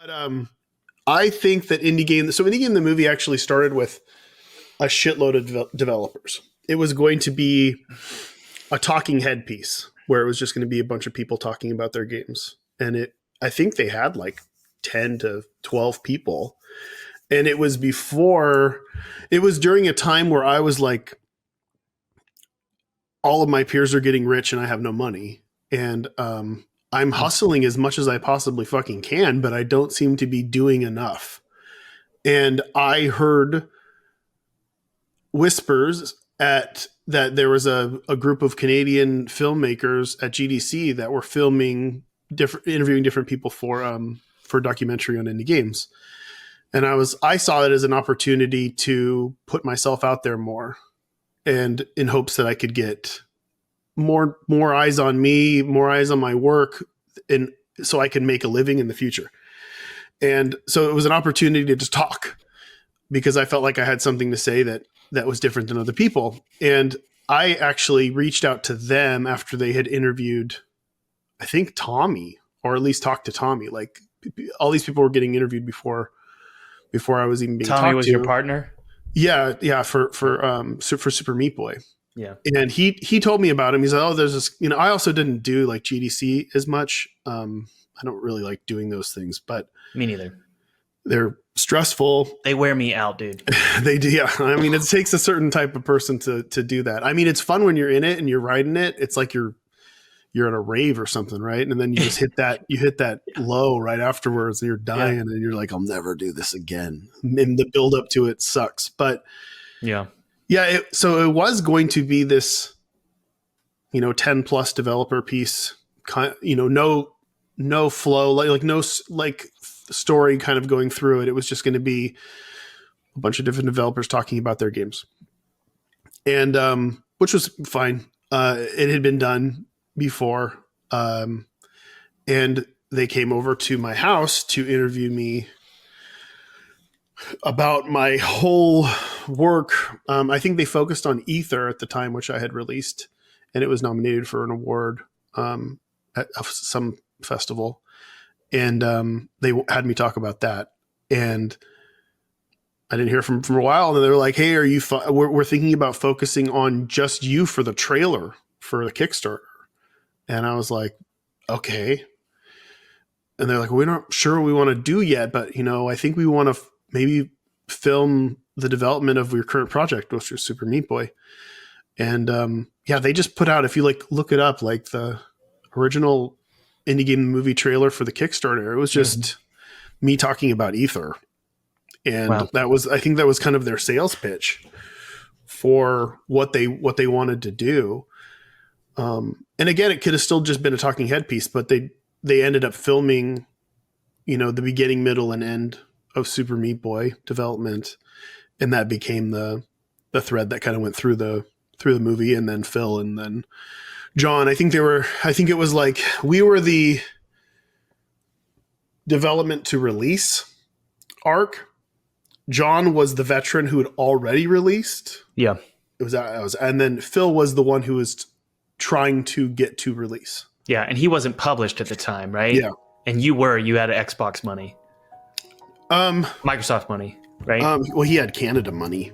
But I think that indie game the movie actually started with a shitload of developers. It was going to be a talking head piece where it was just going to be a bunch of people talking about their games. And I think they had like 10 to 12 people. And it was during a time where I was like, all of my peers are getting rich and I have no money. And I'm hustling as much as I possibly fucking can, but I don't seem to be doing enough. And I heard whispers that there was a group of Canadian filmmakers at GDC that were interviewing different people for a documentary on indie games. And I saw it as an opportunity to put myself out there more, and in hopes that I could get more eyes on me, more eyes on my work, and so I can make a living in the future. And so it was an opportunity to just talk, because I felt like I had something to say that was different than other people. And I actually reached out to them after they had interviewed, I think, Tommy, or at least talked to Tommy. Like, all these people were getting interviewed before I was even being talked to. Tommy was your partner? Yeah, for Super Meat Boy. Yeah. And he told me about him. He's like, oh, there's this, I also didn't do like GDC as much. I don't really like doing those things, but me neither. They're stressful. They wear me out, dude. They do. Yeah. I mean, it takes a certain type of person to do that. I mean, it's fun when you're in it and you're riding it. It's like you're at a rave or something, right? And then you just hit that low right afterwards, and you're dying, and you're like, I'll never do this again. And the build up to it sucks. But yeah. So it was going to be this, 10 plus developer piece, no flow, like no like story kind of going through it. It was just going to be a bunch of different developers talking about their games, and which was fine. It had been done before, and they came over to my house to interview me about my whole work. I think they focused on Ether at the time, which I had released, and it was nominated for an award at some festival. And they had me talk about that, and I didn't hear from a while. And they were like, "Hey, are you? We're thinking about focusing on just you for the trailer for the Kickstarter." And I was like, "Okay." And they're like, "We're not sure we want to do yet, but I think we want to maybe film the development of your current project, which is Super Meat Boy." And they just put out, if you look it up, like the original indie game movie trailer for the Kickstarter, it was just me talking about Ether. And I think that was kind of their sales pitch for what they wanted to do. And again, it could have still just been a talking head piece, but they ended up filming, the beginning, middle, and end of Super Meat Boy development. And that became the thread that kind of went through the movie. And then Phil, and then John, I think it was like, we were the development to release arc. John was the veteran who had already released. Yeah. It was, and then Phil was the one who was trying to get to release. Yeah. And he wasn't published at the time, right? Yeah. And you had Xbox money. Microsoft money, right? Well, he had Canada money.